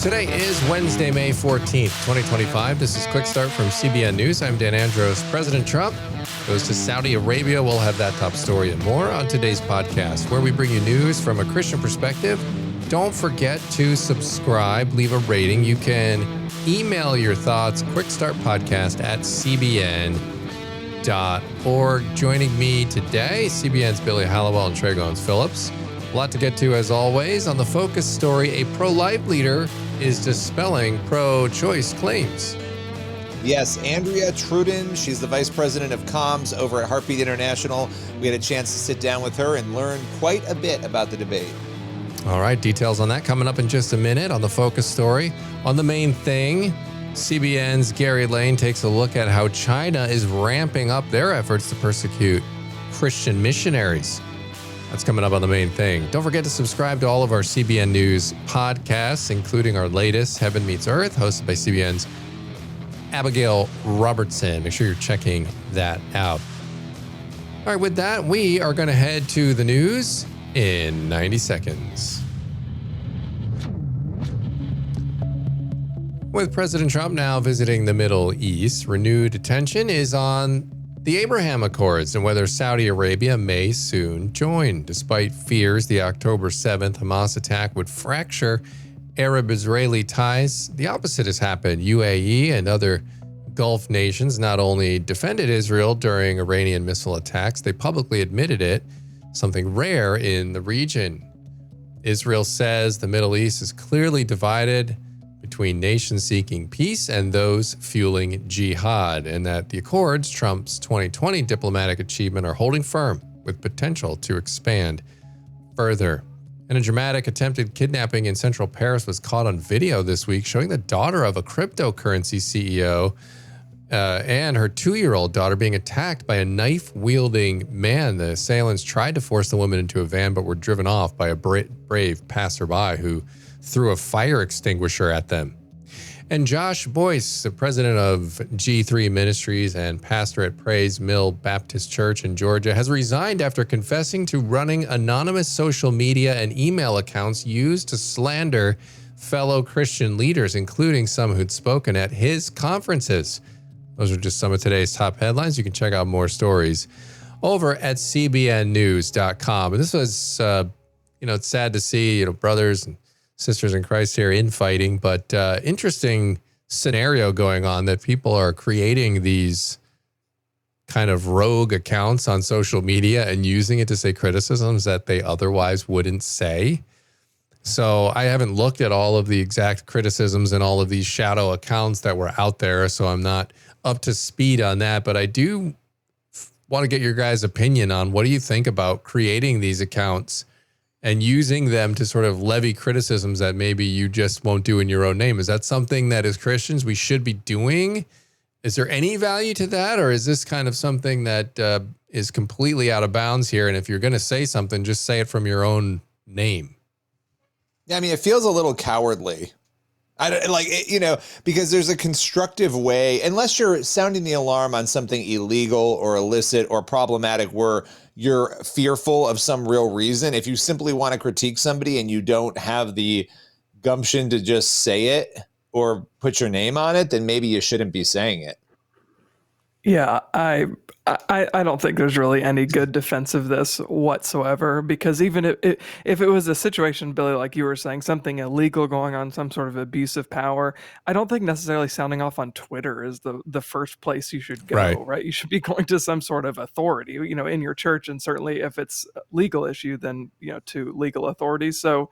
Today is Wednesday, May 14th, 2025. This is Quick Start from CBN News. I'm Dan Andros. President Trump goes to Saudi Arabia. We'll have that top story and more on today's podcast, where we bring you news from a Christian perspective. Don't forget to subscribe, leave a rating. You can email your thoughts, quickstartpodcast@cbn.org. Joining me today, CBN's Billy Hallowell and Trey Phillips. A lot to get to, as always. On the focus story, a pro-life leader is dispelling pro-choice claims. Yes, Andrea Trudden, she's the vice president of comms over at Heartbeat International. We had a chance to sit down with her and learn quite a bit about the debate. All right, details on that coming up in just a minute on the focus story. On the main thing, CBN's Gary Lane takes a look at how China is ramping up their efforts to persecute Christian missionaries. That's coming up on the main thing. Don't forget to subscribe to all of our CBN News podcasts, including our latest, Heaven Meets Earth, hosted by CBN's Abigail Robertson. Make sure you're checking that out. All right, with that, we are going to head to the news in 90 seconds. With President Trump now visiting the Middle East, renewed attention is on the Abraham Accords and whether Saudi Arabia may soon join. Despite fears the October 7th Hamas attack would fracture Arab-Israeli ties, the opposite has happened. UAE and other Gulf nations not only defended Israel during Iranian missile attacks, they publicly admitted it, something rare in the region. Israel says the Middle East is clearly divided between nations seeking peace and those fueling jihad, and that the accords, Trump's 2020 diplomatic achievement, are holding firm with potential to expand further. And a dramatic attempted kidnapping in central Paris was caught on video this week, showing the daughter of a cryptocurrency CEO and her 2-year-old daughter being attacked by a knife-wielding man. The assailants tried to force the woman into a van, but were driven off by a brave passerby who threw a fire extinguisher at them. And Josh Boyce, the president of G3 Ministries and pastor at Praise Mill Baptist Church in Georgia, has resigned after confessing to running anonymous social media and email accounts used to slander fellow Christian leaders, including some who'd spoken at his conferences. Those are just some of today's top headlines. You can check out more stories over at cbnnews.com. And this was, it's sad to see, brothers and sisters in Christ here infighting, but interesting scenario going on that people are creating these kind of rogue accounts on social media and using it to say criticisms that they otherwise wouldn't say. So I haven't looked at all of the exact criticisms and all of these shadow accounts that were out there, so I'm not up to speed on that, but I do want to get your guys' opinion on what do you think about creating these accounts and using them to sort of levy criticisms that maybe you just won't do in your own name. Is that something that as Christians we should be doing? Is there any value to that? Or is this kind of something that is completely out of bounds here? And if you're going to say something, just say it from your own name. Yeah, I mean, it feels a little cowardly. Because there's a constructive way, unless you're sounding the alarm on something illegal or illicit or problematic where you're fearful of some real reason. If you simply want to critique somebody and you don't have the gumption to just say it or put your name on it, then maybe you shouldn't be saying it. Yeah, I don't think there's really any good defense of this whatsoever, because even if it was a situation, Billy, like you were saying, something illegal going on, some sort of abuse of power, I don't think necessarily sounding off on Twitter is the first place you should go, right? You should be going to some sort of authority, in your church, and certainly if it's a legal issue, then, to legal authorities. So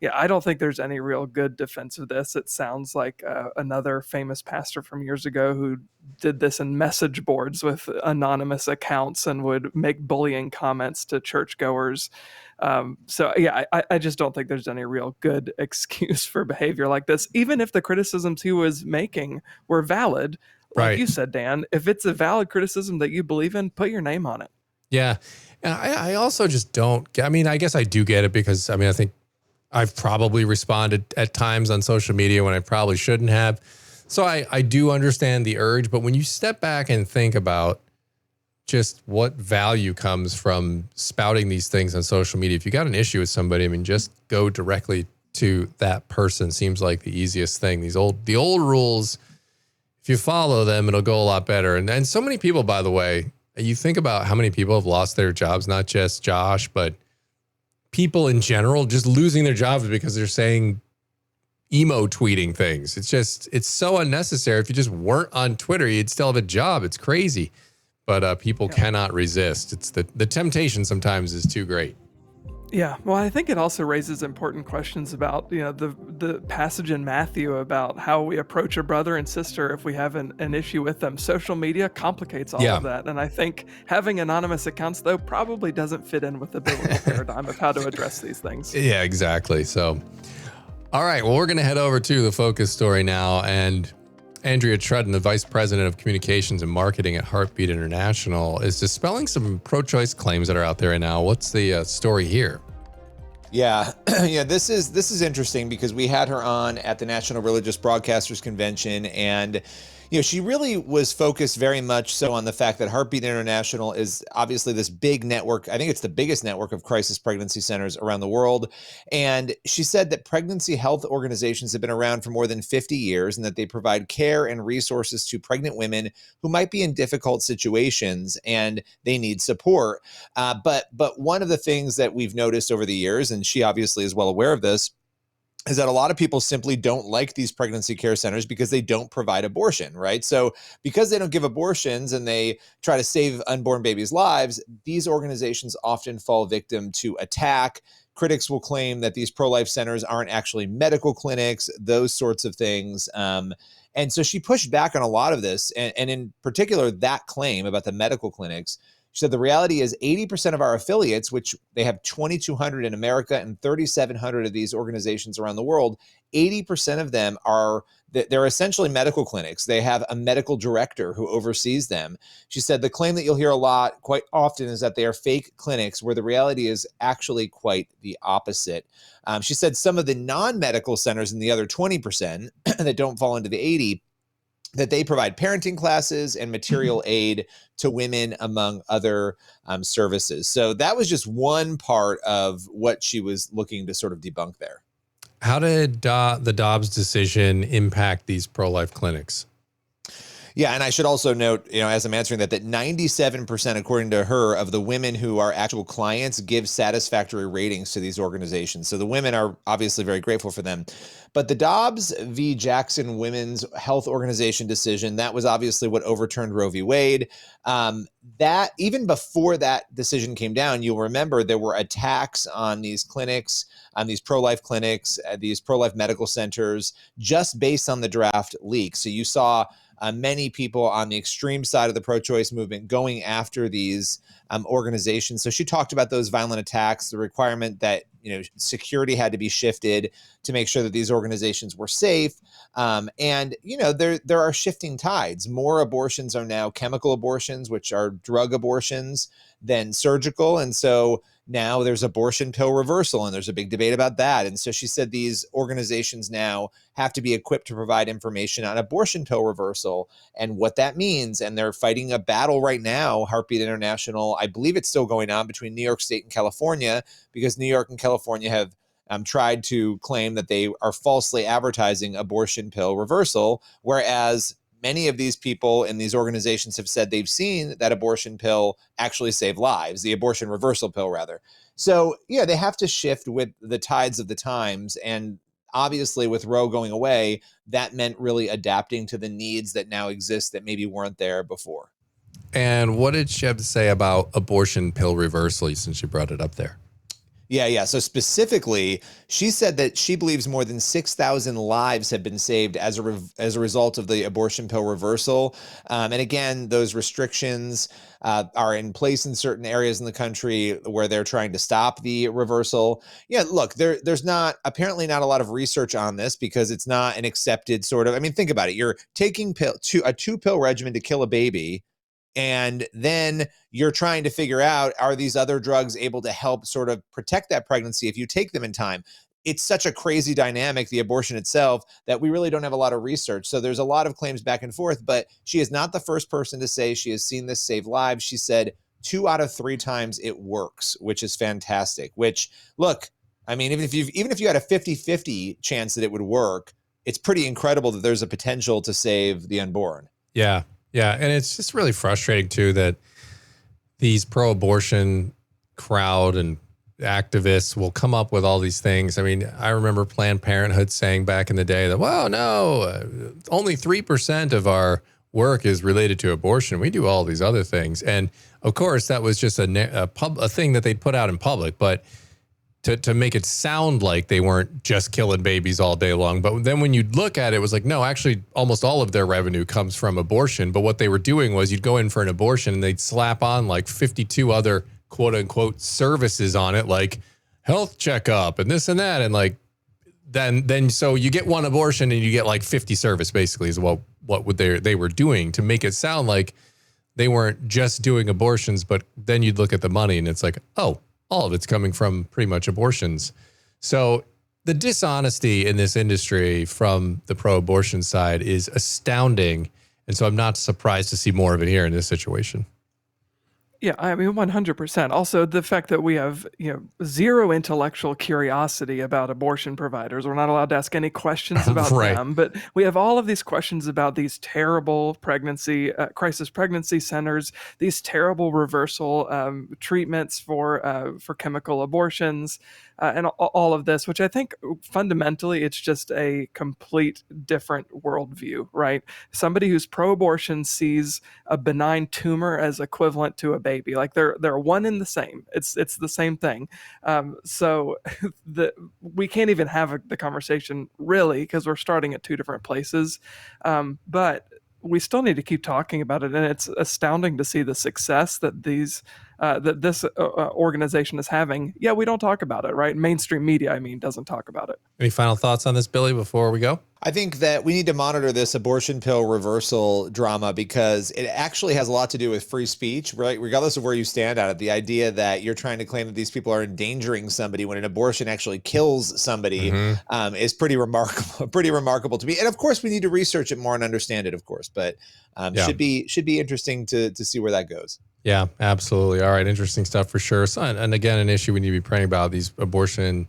yeah, I don't think there's any real good defense of this. It sounds like another famous pastor from years ago who did this in message boards with anonymous accounts and would make bullying comments to churchgoers. So yeah, I just don't think there's any real good excuse for behavior like this, even if the criticisms he was making were valid. Like you said, Dan, if it's a valid criticism that you believe in, put your name on it. Yeah. And I also just don't, I guess I do get it because, I think I've probably responded at times on social media when I probably shouldn't have. So I do understand the urge, but when you step back and think about just what value comes from spouting these things on social media, if you got an issue with somebody, just go directly to that person seems like the easiest thing. The old rules, if you follow them, it'll go a lot better. And so many people, by the way, you think about how many people have lost their jobs, not just Josh, but people in general just losing their jobs because they're saying emo tweeting things. It's so unnecessary. If you just weren't on Twitter, you'd still have a job. It's crazy. But people cannot resist. It's the temptation sometimes is too great. Yeah, well, I think it also raises important questions about, the passage in Matthew about how we approach a brother and sister if we have an issue with them. Social media complicates all of that. And I think having anonymous accounts, though, probably doesn't fit in with the biblical paradigm of how to address these things. Yeah, exactly. So, all right, well, we're going to head over to the focus story now. And Andrea Trudden, the Vice President of Communications and Marketing at Heartbeat International, is dispelling some pro-choice claims that are out there right now. What's the story here? Yeah, this is interesting because we had her on at the National Religious Broadcasters Convention, and she really was focused very much so on the fact that Heartbeat International is obviously this big network. I think it's the biggest network of crisis pregnancy centers around the world. And she said that pregnancy health organizations have been around for more than 50 years and that they provide care and resources to pregnant women who might be in difficult situations and they need support. But one of the things that we've noticed over the years, and she obviously is well aware of this, is that a lot of people simply don't like these pregnancy care centers because they don't provide abortion, right? So because they don't give abortions and they try to save unborn babies' lives, these organizations often fall victim to attack. Critics will claim that these pro-life centers aren't actually medical clinics, those sorts of things. And so she pushed back on a lot of this, and in particular, that claim about the medical clinics. She said the reality is 80% of our affiliates, which they have 2,200 in America and 3,700 of these organizations around the world, 80% of them they're essentially medical clinics. They have a medical director who oversees them. She said the claim that you'll hear a lot quite often is that they are fake clinics, where the reality is actually quite the opposite. She said some of the non-medical centers in the other 20% that don't fall into the 80, that they provide parenting classes and material aid to women, among other services. So that was just one part of what she was looking to sort of debunk there. How did the Dobbs decision impact these pro-life clinics? Yeah, and I should also note, as I'm answering that 97%, according to her, of the women who are actual clients give satisfactory ratings to these organizations. So the women are obviously very grateful for them. But the Dobbs v. Jackson Women's Health Organization decision, that was obviously what overturned Roe v. Wade. That even before that decision came down, you'll remember there were attacks on these clinics, on these pro-life clinics, these pro-life medical centers, just based on the draft leak. So you saw many people on the extreme side of the pro-choice movement going after these organizations. So she talked about those violent attacks, the requirement that security had to be shifted to make sure that these organizations were safe. And there are shifting tides. More abortions are now chemical abortions, which are drug abortions, than surgical. And so now there's abortion pill reversal, and there's a big debate about that. And so she said these organizations now have to be equipped to provide information on abortion pill reversal and what that means. And they're fighting a battle right now, Heartbeat International. I believe it's still going on between New York State and California, because New York and California have tried to claim that they are falsely advertising abortion pill reversal, whereas many of these people in these organizations have said they've seen that abortion pill actually save lives, the abortion reversal pill, rather. So, they have to shift with the tides of the times. And obviously, with Roe going away, that meant really adapting to the needs that now exist that maybe weren't there before. And what did she have to say about abortion pill reversal, since you brought it up there? Yeah. So specifically, she said that she believes more than 6,000 lives have been saved as a result of the abortion pill reversal. And again, those restrictions are in place in certain areas in the country where they're trying to stop the reversal. Yeah, look, there's apparently not a lot of research on this because it's not an accepted sort of, think about it. You're taking a 2-pill regimen to kill a baby, and then you're trying to figure out, are these other drugs able to help sort of protect that pregnancy if you take them in time? It's such a crazy dynamic, the abortion itself, that we really don't have a lot of research. So there's a lot of claims back and forth, but she is not the first person to say she has seen this save lives. She said 2 out of 3 times it works, which is fantastic, which, look, I mean, even if you had a 50-50 chance that it would work, it's pretty incredible that there's a potential to save the unborn. Yeah. Yeah. And it's just really frustrating too that these pro-abortion crowd and activists will come up with all these things. I mean, I remember Planned Parenthood saying back in the day that, well, no, only 3% of our work is related to abortion. We do all these other things. And of course, that was just a thing that they'd put out in public. But to make it sound like they weren't just killing babies all day long. But then when you'd look at it, it was like, no, actually, almost all of their revenue comes from abortion. But what they were doing was you'd go in for an abortion and they'd slap on like 52 other quote unquote services on it, like health checkup and this and that. And like, then so you get one abortion and you get like 50 service basically is what they were doing to make it sound like they weren't just doing abortions. But then you'd look at the money and it's like, oh, all of it's coming from pretty much abortions. So the dishonesty in this industry from the pro-abortion side is astounding. And so I'm not surprised to see more of it here in this situation. Yeah, I mean, 100%. Also, the fact that we have, zero intellectual curiosity about abortion providers. We're not allowed to ask any questions about Right. them, but we have all of these questions about these terrible crisis pregnancy centers, these terrible reversal treatments for chemical abortions, and all of this, which I think fundamentally it's just a complete different worldview, right? Somebody who's pro-abortion sees a benign tumor as equivalent to a baby. Like they're one and the same. It's the same thing. So we can't even have the conversation really because we're starting at two different places. But we still need to keep talking about it, and it's astounding to see the success that this organization is having. Yeah, we don't talk about it, right? Mainstream media, doesn't talk about it. Any final thoughts on this, Billy, before we go? I think that we need to monitor this abortion pill reversal drama because it actually has a lot to do with free speech, right? Regardless of where you stand on it, the idea that you're trying to claim that these people are endangering somebody when an abortion actually kills somebody is pretty remarkable to me. And of course, we need to research it more and understand it, of course, but should be interesting to see where that goes. Yeah, absolutely. All right. Interesting stuff for sure. So, and again, an issue we need to be praying about. These abortion,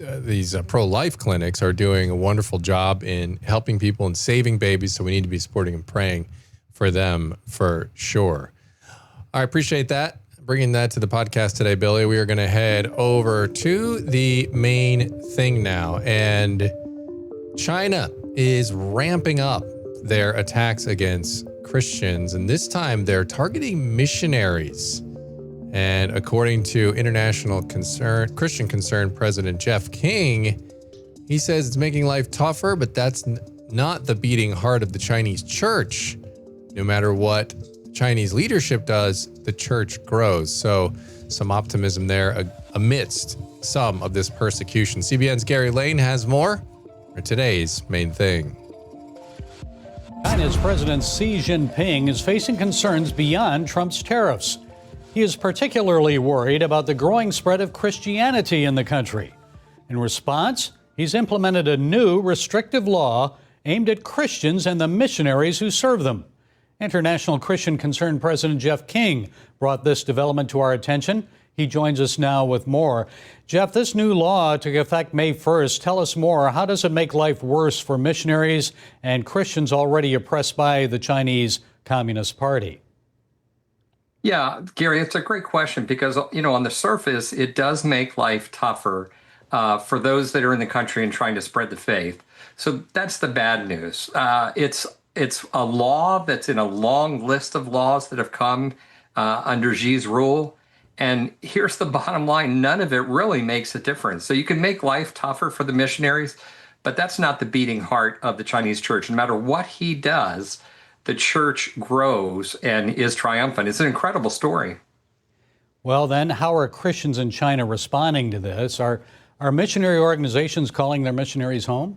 these pro-life clinics are doing a wonderful job in helping people and saving babies. So we need to be supporting and praying for them for sure. I appreciate that. Bringing that to the podcast today, Billy. We are going to head over to the main thing now. And China is ramping up their attacks against Christians, and this time they're targeting missionaries. And according to Christian Concern President Jeff King, he says it's making life tougher, but that's not the beating heart of the Chinese church. No matter what Chinese leadership does, the church grows. So some optimism there amidst some of this persecution. CBN's Gary Lane has more for today's main thing. China's President Xi Jinping is facing concerns beyond Trump's tariffs. He is particularly worried about the growing spread of Christianity in the country. In response, he's implemented a new restrictive law aimed at Christians and the missionaries who serve them. International Christian Concern President Jeff King brought this development to our attention. He joins us now with more. Jeff, this new law took effect May 1st. Tell us more. How does it make life worse for missionaries and Christians already oppressed by the Chinese Communist Party? Yeah, Gary, it's a great question because, on the surface, it does make life tougher for those that are in the country and trying to spread the faith. So that's the bad news. It's a law that's in a long list of laws that have come under Xi's rule. And here's the bottom line. None of it really makes a difference. So you can make life tougher for the missionaries, but that's not the beating heart of the Chinese church. No matter what he does, the church grows and is triumphant. It's an incredible story. Well, then, how are Christians in China responding to this? Are missionary organizations calling their missionaries home?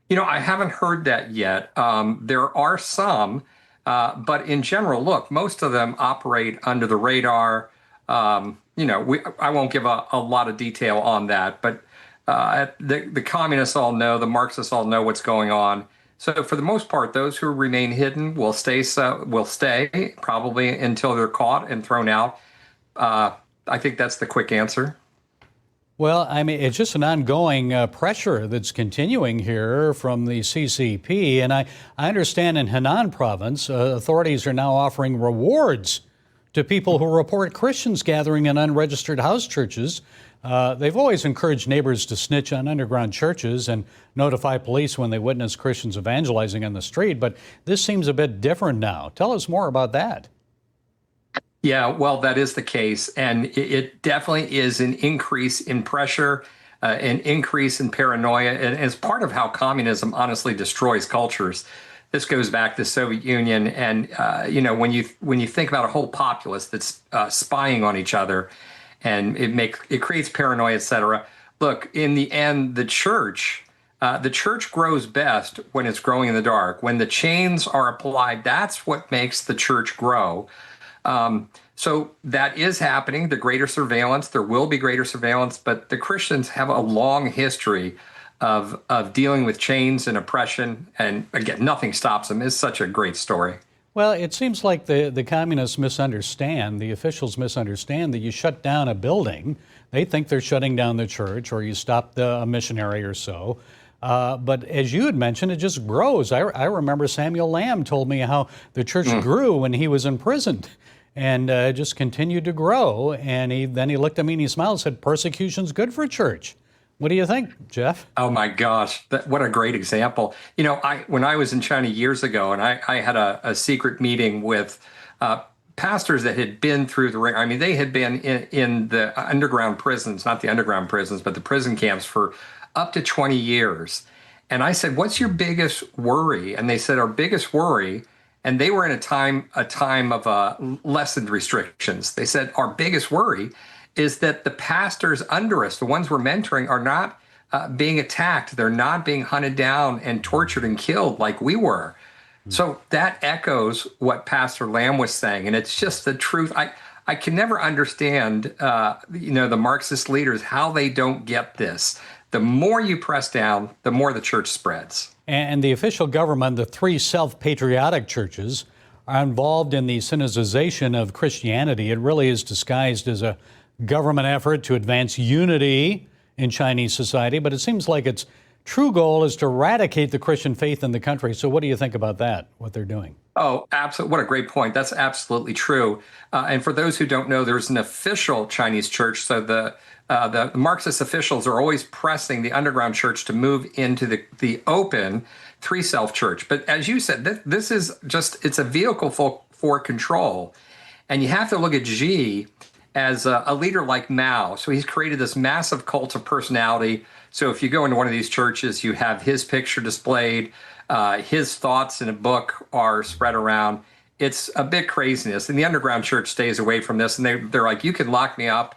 I haven't heard that yet. There are some, but in general, look, most of them operate under the radar. I won't give a lot of detail on that, but the communists all know, the Marxists all know what's going on. So for the most part, those who remain hidden will stay probably until they're caught and thrown out. I think that's the quick answer. Well, I mean, it's just an ongoing pressure that's continuing here from the CCP. And I understand in Henan province, authorities are now offering rewards to people who report Christians gathering in unregistered house churches. They've always encouraged neighbors to snitch on underground churches and notify police when they witness Christians evangelizing on the street. But this seems a bit different now. Tell us more about that. Yeah, well, that is the case. And it definitely is an increase in pressure, an increase in paranoia. And it's part of how communism honestly destroys cultures. This goes back to the Soviet Union. And, when you think about a whole populace that's spying on each other, and it creates paranoia, et cetera. Look, in the end, the church grows best when it's growing in the dark. When the chains are applied, that's what makes the church grow. So that is happening, the greater surveillance. There will be greater surveillance, but the Christians have a long history of dealing with chains and oppression. And again, nothing stops them. It's such a great story. Well, it seems like the communists misunderstand, the officials misunderstand that you shut down a building. They think they're shutting down the church, or you stop a missionary or so. But as you had mentioned, it just grows. I remember Samuel Lamb told me how the church grew when he was imprisoned, and just continued to grow. And then he looked at me and he smiled and said, "Persecution's good for church." What do you think, Jeff? Oh my gosh, what a great example. When I was in China years ago, and I had a secret meeting with pastors that had been through the ring. I mean, they had been in the underground prisons, not the underground prisons, but the prison camps for up to 20 years. And I said, "What's your biggest worry?" And they said, "Our biggest worry," and they were in a time of lessened restrictions. They said, "Our biggest worry is that the pastors under us, the ones we're mentoring, are not being attacked. They're not being hunted down and tortured and killed like we were." So that echoes what Pastor Lamb was saying, and it's just the truth. I can never understand, the Marxist leaders, how they don't get this. The more you press down, the more the church spreads. And the official government, the three self-patriotic churches, are involved in the Sinicization of Christianity. It really is disguised as a government effort to advance unity in Chinese society, but it seems like its true goal is to eradicate the Christian faith in the country. So what do you think about that, what they're doing? Oh, absolutely. What a great point. That's absolutely true. And for those who don't know, there's an official Chinese church. So the Marxist officials are always pressing the underground church to move into the open three-self church. But as you said, this is it's a vehicle for control. And you have to look at Xi as a leader like Mao. So he's created this massive cult of personality. So if you go into one of these churches, you have his picture displayed, his thoughts in a book are spread around. It's a bit craziness. And the underground church stays away from this. And they're like, "You can lock me up.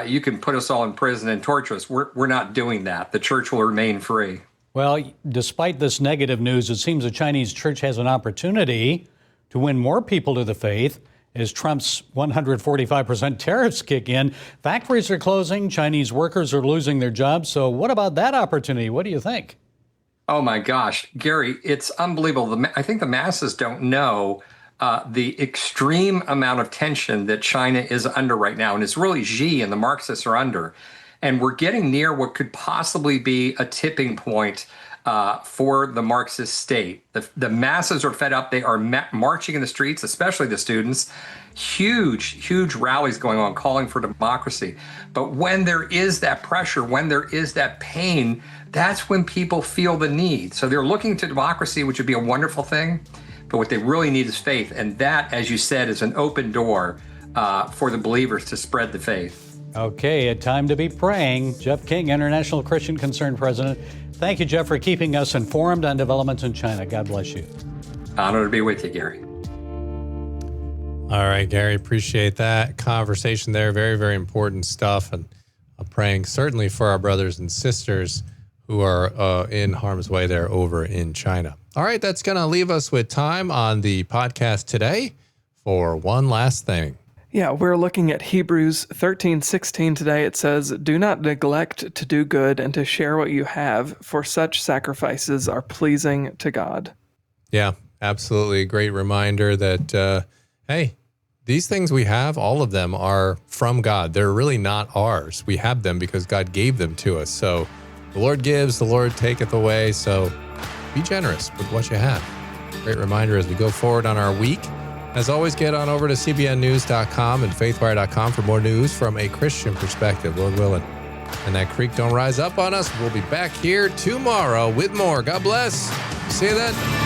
You can put us all in prison and torture us." We're not doing that. The church will remain free. Well, despite this negative news, it seems the Chinese church has an opportunity to win more people to the faith as Trump's 145% tariffs kick in. Factories are closing, Chinese workers are losing their jobs. So what about that opportunity? What do you think? Oh my gosh, Gary, it's unbelievable. I think the masses don't know the extreme amount of tension that China is under right now. And it's really Xi and the Marxists are under. And we're getting near what could possibly be a tipping point for the Marxist state. The masses are fed up. They are marching in the streets, especially the students. Huge rallies going on calling for democracy. But when there is that pressure, when there is that pain, that's when people feel the need. So they're looking to democracy, which would be a wonderful thing. But what they really need is faith. And that, as you said, is an open door for the believers to spread the faith. Okay, a time to be praying. Jeff King, International Christian Concern President. Thank you, Jeff, for keeping us informed on developments in China. God bless you. Honored to be with you, Gary. All right, Gary, appreciate that conversation there. Very, very important stuff. And I'm praying certainly for our brothers and sisters who are in harm's way there over in China. All right, that's going to leave us with time on the podcast today for one last thing. Yeah, we're looking at Hebrews 13:16 today. It says, "Do not neglect to do good and to share what you have, for such sacrifices are pleasing to God." Yeah, absolutely. Great reminder that, hey, these things we have, all of them are from God. They're really not ours. We have them because God gave them to us. So the Lord gives, the Lord taketh away. So be generous with what you have. Great reminder as we go forward on our week. As always, get on over to cbnnews.com and faithwire.com for more news from a Christian perspective, Lord willing. And that creek don't rise up on us. We'll be back here tomorrow with more. God bless. See you then.